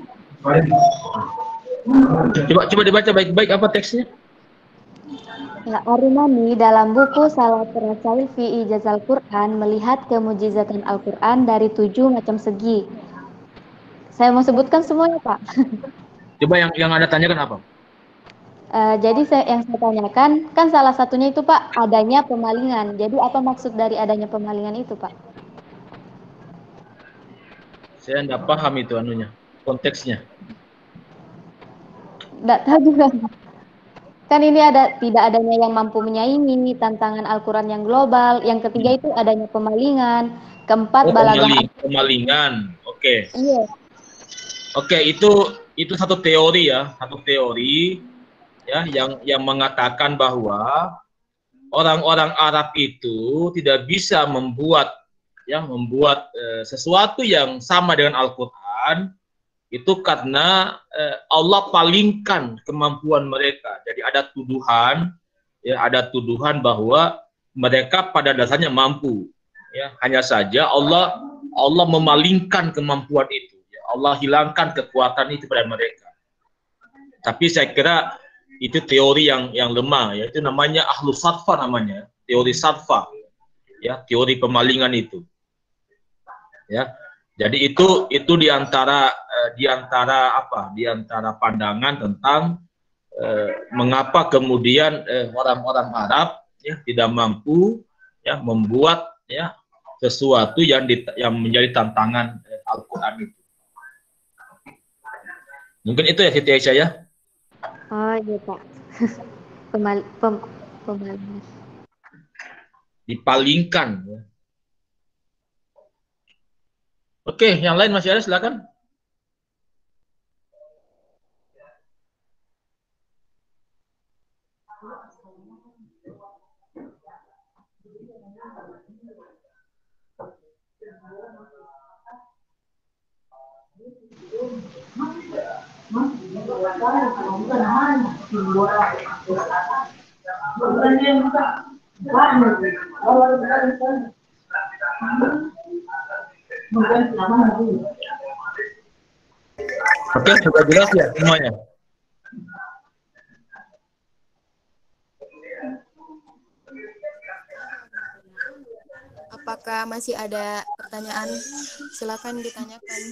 [SPEAKER 1] Coba dibaca baik-baik apa teksnya?
[SPEAKER 9] Ar-Rumani dalam buku Salat Rasail fi Ijazal Quran melihat kemujizatan Al-Quran dari 7 macam segi. Saya mau sebutkan semuanya Pak.
[SPEAKER 1] Coba yang Anda tanyakan apa?
[SPEAKER 9] Jadi yang saya tanyakan kan salah satunya itu Pak adanya pemalingan. Jadi apa maksud dari adanya pemalingan itu Pak?
[SPEAKER 1] Saya tidak paham itu konteksnya.
[SPEAKER 9] Tidak tahu juga. Kan ini tidak adanya yang mampu menyaingi, tantangan Al-Quran yang global. Yang ketiga itu adanya pemalingan. Keempat balaghah.
[SPEAKER 1] Pemalingan. Oke.
[SPEAKER 9] Iya.
[SPEAKER 1] Oke, itu satu teori ya, yang mengatakan bahwa orang-orang Arab itu tidak bisa membuat sesuatu yang sama dengan Al-Quran itu karena Allah palingkan kemampuan mereka. Jadi ada tuduhan bahwa mereka pada dasarnya mampu. Ya, hanya saja Allah memalingkan kemampuan itu. Ya, Allah hilangkan kekuatan itu pada mereka. Tapi saya kira itu teori yang lemah. Ya, itu namanya ahlu sadfa namanya, teori sadfa. Ya, teori pemalingan itu. Ya. Jadi itu diantara pandangan tentang mengapa kemudian orang-orang Arab ya tidak mampu ya membuat ya sesuatu yang menjadi tantangan Al-Qur'an itu. Mungkin itu ya Siti Aisyah ya.
[SPEAKER 9] Oh iya Pak. Pemalas.
[SPEAKER 1] Dipalingkan. Ya. Oke, yang lain masih ada, silakan. Oke, sudah jelas ya semuanya.
[SPEAKER 2] Apakah masih ada pertanyaan? Silakan ditanyakan.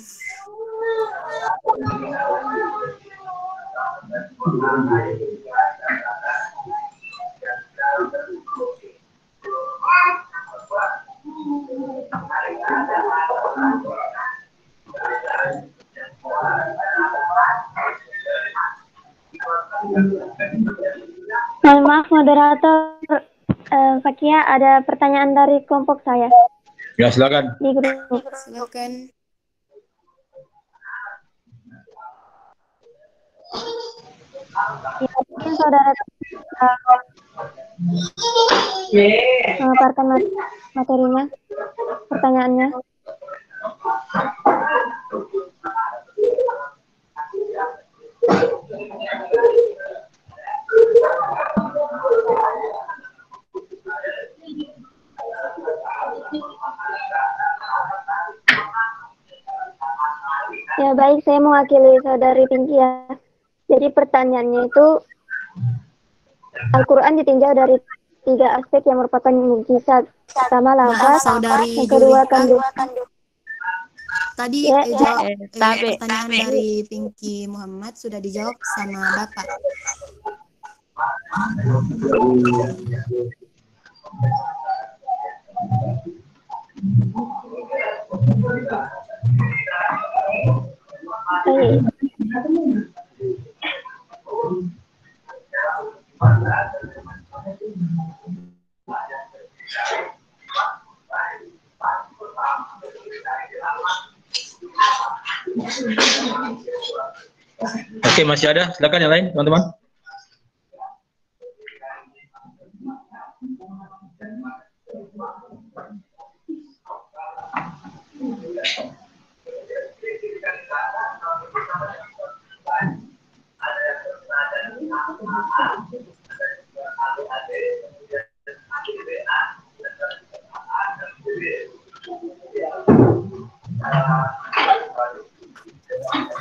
[SPEAKER 10] Mohon maaf moderator, Fakia, ada pertanyaan dari kelompok saya.
[SPEAKER 1] Ya, silakan.
[SPEAKER 10] Di grup.
[SPEAKER 2] Silakan.
[SPEAKER 10] Ya, mungkin saudara mengaparkan materinya, pertanyaannya. Ya baik, saya mewakili saudari Pinky ya. Jadi pertanyaannya itu, Al-Quran ditinjau dari 3 aspek yang merupakan mukjizat. Pertama lafaz, yang kedua kandungan.
[SPEAKER 2] Tadi pertanyaan dari Pinky Muhammad sudah dijawab sama Bapak.
[SPEAKER 1] Oke, masih ada? Silakan yang lain, teman-teman.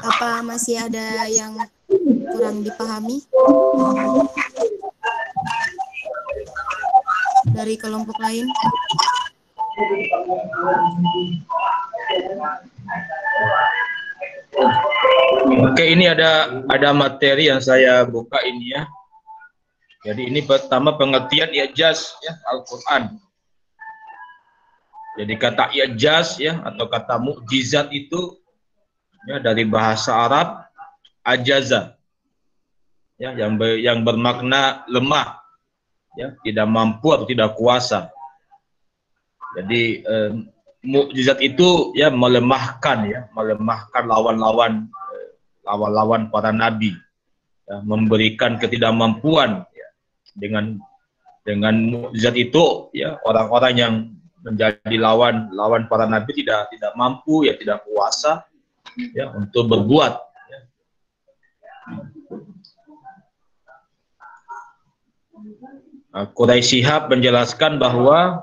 [SPEAKER 2] Apa masih ada yang kurang dipahami dari kelompok lain?
[SPEAKER 1] Oke, ini ada materi yang saya buka ini ya. Jadi ini pertama pengertian i'jaz ya Al-Qur'an. Jadi kata i'jaz ya atau kata mukjizat itu ya dari bahasa Arab ajaza. Ya yang bermakna lemah. Ya, tidak mampu atau tidak kuasa. Jadi mukjizat itu ya melemahkan lawan-lawan para nabi, ya, memberikan ketidakmampuan ya. Dengan mukjizat itu ya orang-orang yang menjadi lawan para nabi tidak mampu ya tidak kuasa ya untuk berbuat ya. Quraisy Shihab menjelaskan bahwa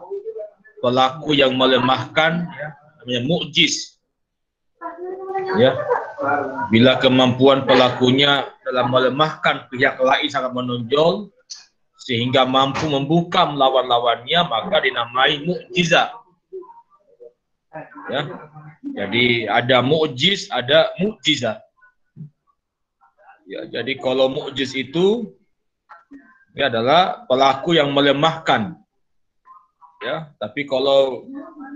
[SPEAKER 1] pelaku yang melemahkan ya, namanya mukjiz ya. Bila kemampuan pelakunya dalam melemahkan pihak lain sangat menonjol sehingga mampu membungkam lawan-lawannya, maka dinamai mukjizat. Ya. Jadi ada mu'jiz, ada mukjizat. Ya, jadi kalau mukjiz itu ya adalah pelaku yang melemahkan. Ya, tapi kalau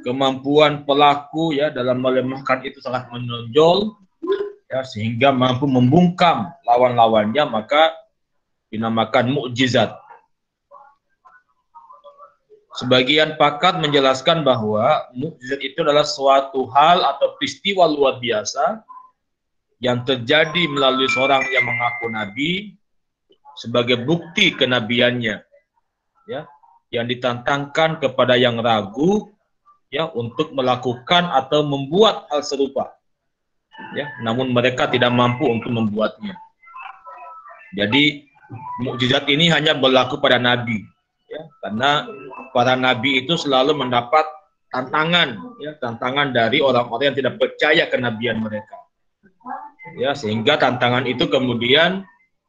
[SPEAKER 1] kemampuan pelaku ya dalam melemahkan itu sangat menonjol ya sehingga mampu membungkam lawan-lawannya, maka dinamakan mukjizat. Sebagian pakar menjelaskan bahwa mukjizat itu adalah suatu hal atau peristiwa luar biasa yang terjadi melalui seorang yang mengaku nabi sebagai bukti kenabiannya, ya, yang ditantangkan kepada yang ragu, ya, untuk melakukan atau membuat hal serupa, ya, namun mereka tidak mampu untuk membuatnya. Jadi mukjizat ini hanya berlaku pada nabi, ya, karena para nabi itu selalu mendapat tantangan, ya, tantangan dari orang-orang yang tidak percaya kenabian mereka, ya, sehingga tantangan itu kemudian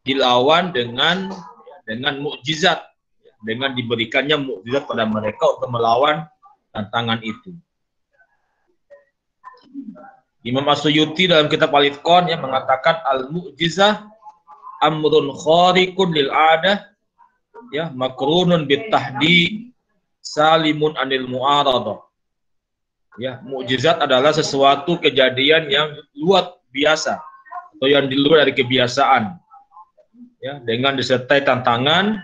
[SPEAKER 1] dilawan dengan mukjizat, dengan diberikannya mukjizat pada mereka untuk melawan tantangan itu. Imam As-Suyuti dalam kitab Al-Itqan yang mengatakan al-mu'jizah amrun khariqun lil adah, ya, makrunun bitahdi salimun anil mu'aradah. Ya, mukjizat adalah sesuatu kejadian yang luar biasa atau yang di luar dari kebiasaan, ya, dengan disertai tantangan,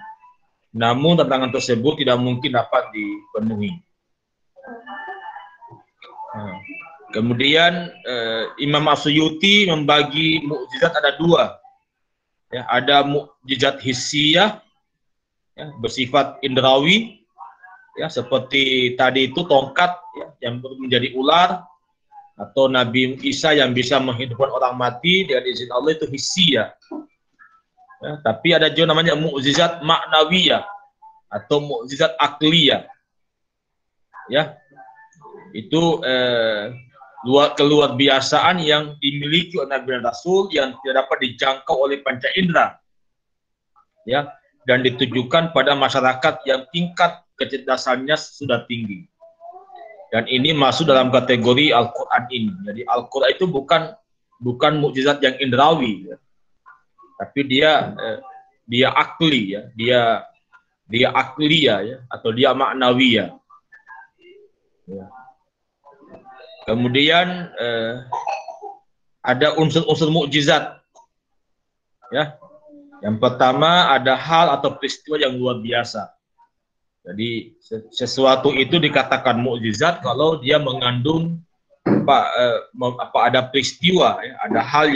[SPEAKER 1] namun tantangan tersebut tidak mungkin dapat dipenuhi. Nah, kemudian Imam As-Suyuti membagi mukjizat ada dua, ya, ada mukjizat hissiyah, ya, bersifat indrawi, ya, seperti tadi itu tongkat, ya, yang menjadi ular, atau Nabi Isa yang bisa menghidupkan orang mati dengan izin Allah, itu hissiyah. Ya, tapi ada juga namanya mukjizat maknawiyah atau mukjizat akliyah, ya, itu keluar biasaan yang dimiliki oleh Nabi dan Rasul yang tidak dapat dijangkau oleh panca indera, ya, dan ditujukan pada masyarakat yang tingkat kecerdasannya sudah tinggi. Dan ini masuk dalam kategori Al-Quran ini. Jadi Al-Quran itu bukan mukjizat yang indrawi, ya, tapi dia akli, ya, dia akliyah, ya, atau dia maknawiyah. Ya. Kemudian ada unsur-unsur mukjizat, ya. Yang pertama ada hal atau peristiwa yang luar biasa. Jadi sesuatu itu dikatakan mukjizat kalau dia mengandung ada peristiwa, ya, ada hal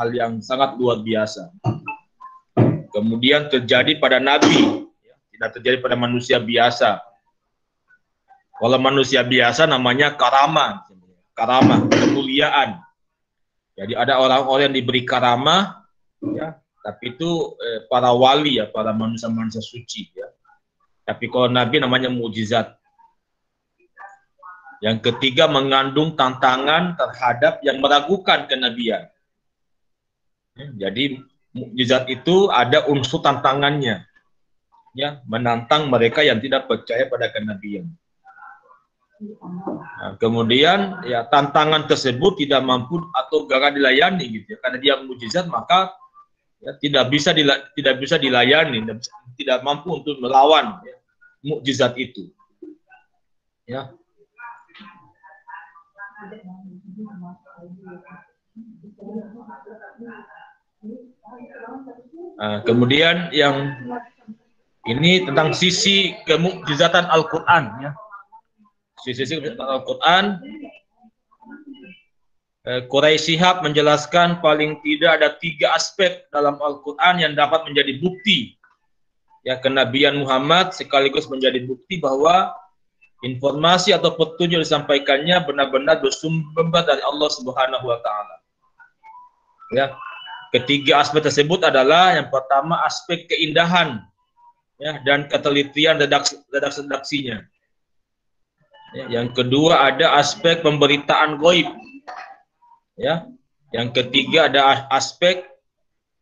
[SPEAKER 1] yang sangat luar biasa. Kemudian terjadi pada nabi, ya, tidak terjadi pada manusia biasa. Kalau manusia biasa namanya karamah, kemuliaan. Jadi ada orang-orang yang diberi karamah, ya, tapi itu para wali, ya, para manusia-manusia suci, ya. Tapi kalau nabi namanya mukjizat. Yang ketiga mengandung tantangan terhadap yang meragukan kenabian. Jadi mukjizat itu ada unsur tantangannya, ya, menantang mereka yang tidak percaya pada kenabian. Nah, kemudian ya tantangan tersebut tidak mampu atau gagal dilayani, gitu, ya. Karena dia mukjizat maka ya, tidak bisa dilayani, tidak mampu untuk melawan, ya, mukjizat itu, ya. Nah, kemudian yang ini tentang sisi kemukjizatan Al-Quran, ya. Sisi kemukjizatan Al-Quran, Quraisy Shihab menjelaskan paling tidak ada 3 aspek dalam Al-Quran yang dapat menjadi bukti, ya, kenabian Muhammad, sekaligus menjadi bukti bahwa informasi atau petunjuk disampaikannya benar-benar bersumber dari Allah Subhanahu wa taala. Ya. Ketiga aspek tersebut adalah yang pertama aspek keindahan, ya, dan ketelitian redaksinya. Ya, yang kedua ada aspek pemberitaan gaib. Ya. Yang ketiga ada aspek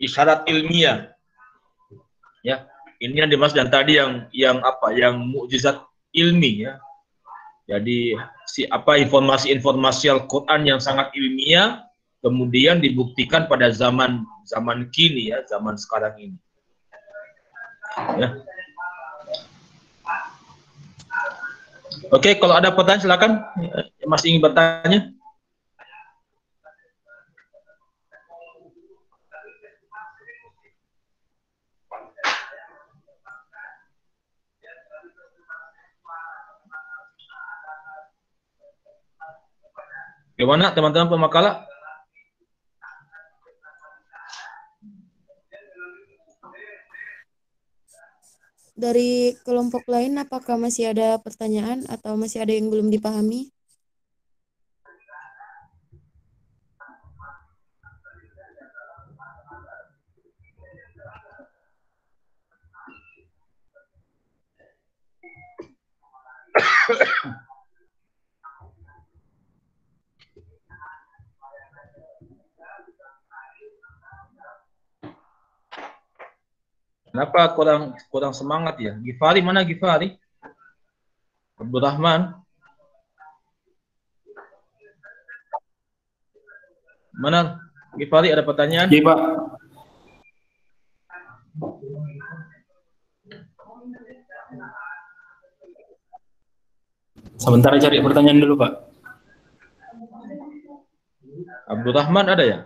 [SPEAKER 1] isyarat ilmiah. Ya. Ini yang dimaksud dan tadi yang mukjizat ilmi, ya. Jadi informasi-informasi Al-Quran yang sangat ilmiah kemudian dibuktikan pada zaman kini ya, zaman sekarang ini. Ya. Oke, kalau ada pertanyaan silakan. Masih ingin bertanya? Gimana teman-teman pemakalah?
[SPEAKER 5] Dari kelompok lain, apakah masih ada pertanyaan atau masih ada yang belum dipahami?
[SPEAKER 1] Kenapa kurang semangat ya? Gifari mana Gifari? Abdurrahman? Mana Gifari, ada pertanyaan?
[SPEAKER 11] Iya, Pak. Sebentar cari pertanyaan dulu, Pak.
[SPEAKER 1] Abdurrahman ada ya?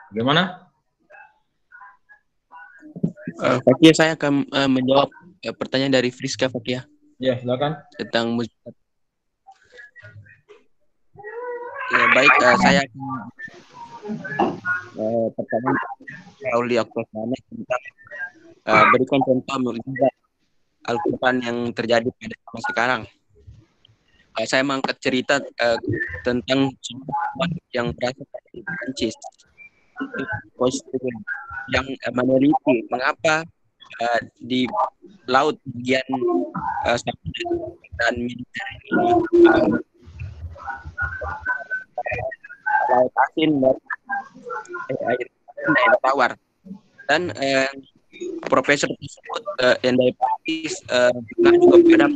[SPEAKER 1] Bagaimana?
[SPEAKER 3] Fakia, saya akan menjawab pertanyaan dari Friska, Fakia.
[SPEAKER 1] Ya, silakan.
[SPEAKER 3] Tentang mujizat. Ya, baik, saya akan pertanyaan Aulia Kosana tentang berikan contoh mujizat Al-Quran yang terjadi pada zaman sekarang. Saya mengangkat cerita tentang yang berasal dari Prancis, yang meneliti mengapa di laut bagian dan Mediterania laut asin dan air tawar, dan profesor tersebut yang dari Paris juga pada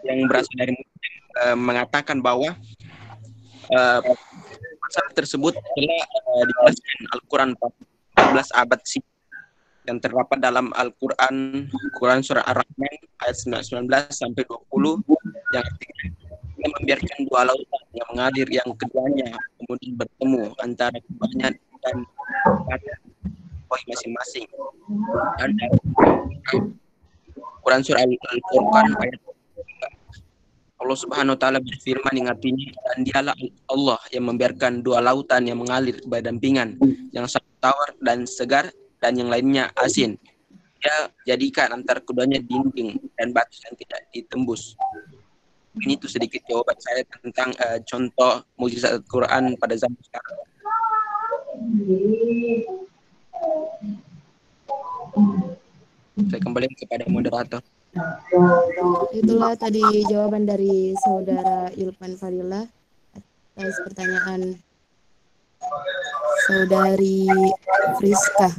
[SPEAKER 3] yang berasal dari mengatakan bahwa masalah tersebut telah dijelaskan Al-Quran 14 abad yang terdapat dalam Al-Quran surah Ar-Rahman ayat 19 sampai 20 yang artinya membiarkan dua lautan yang mengalir yang keduanya kemudian bertemu antara keduanya dan masing-masing. Dan Quran surah Al-Furqan ayat Allah Subhanahu wa taala berfirman yang artinya, dan dialah Allah yang membiarkan dua lautan yang mengalir berdampingan, yang satu tawar dan segar dan yang lainnya asin. Dia jadikan antara keduanya dinding dan batu yang tidak ditembus. Ini itu sedikit jawaban saya tentang contoh mukjizat Al-Quran pada zaman sekarang. Saya kembali kepada moderator.
[SPEAKER 5] Itulah tadi jawaban dari saudara Ilfan Fadila.
[SPEAKER 2] atas pertanyaan Saudari Friska.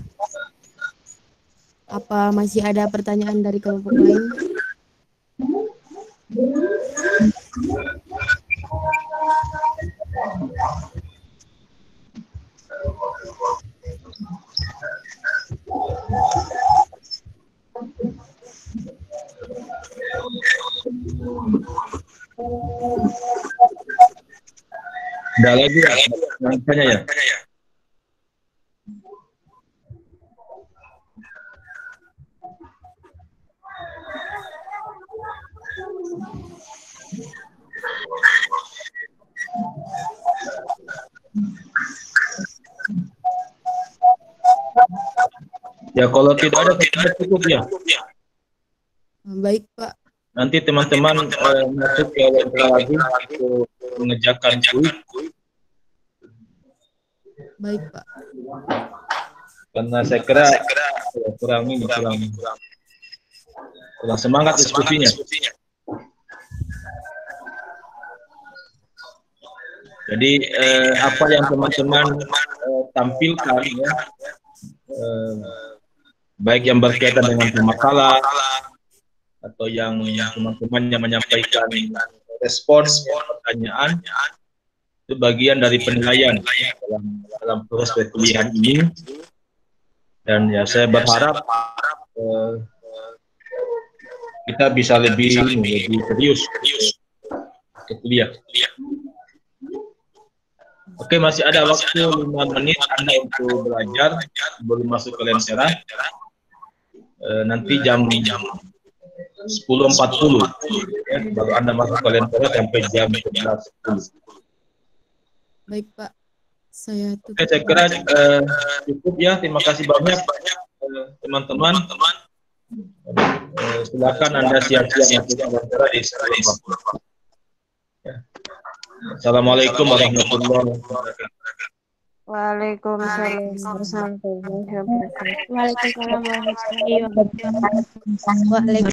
[SPEAKER 2] Apa masih ada pertanyaan dari kelompok lain?
[SPEAKER 1] Ada lagi ya? Yang tanya ya? Ya kalau tidak ada kita cukup ya.
[SPEAKER 2] Baik Pak.
[SPEAKER 1] Nanti teman-teman masuk ke lagi untuk mengerjakan kuis.
[SPEAKER 2] Baik Pak.
[SPEAKER 1] Karena saya kira kurang semangat diskusinya. Jadi apa yang teman-teman tampilkan ya, baik yang berkaitan dengan makalah atau yang teman-teman yang menyampaikan respons pertanyaan, itu bagian dari penilaian dalam proses perkuliahan ini. Dan ya saya berharap kita bisa lebih serius ke kuliah. Oke, masih ada waktu 5 menit Anda untuk belajar sebelum masuk ke Lentera. Nanti jam 10.40 ya, baru Anda masuk ke Lentera sampai jam 11.10.
[SPEAKER 2] Baik Pak, saya tutup.
[SPEAKER 1] Oke, saya kira cukup ya. Terima kasih banyak teman-teman. Silakan Anda siap-siap masuk ke Lentera di sekolah. Assalamualaikum warahmatullahi wabarakatuh.
[SPEAKER 10] Waalaikumsalam warahmatullahi wabarakatuh. Waalaikumsalam warahmatullahi wabarakatuh.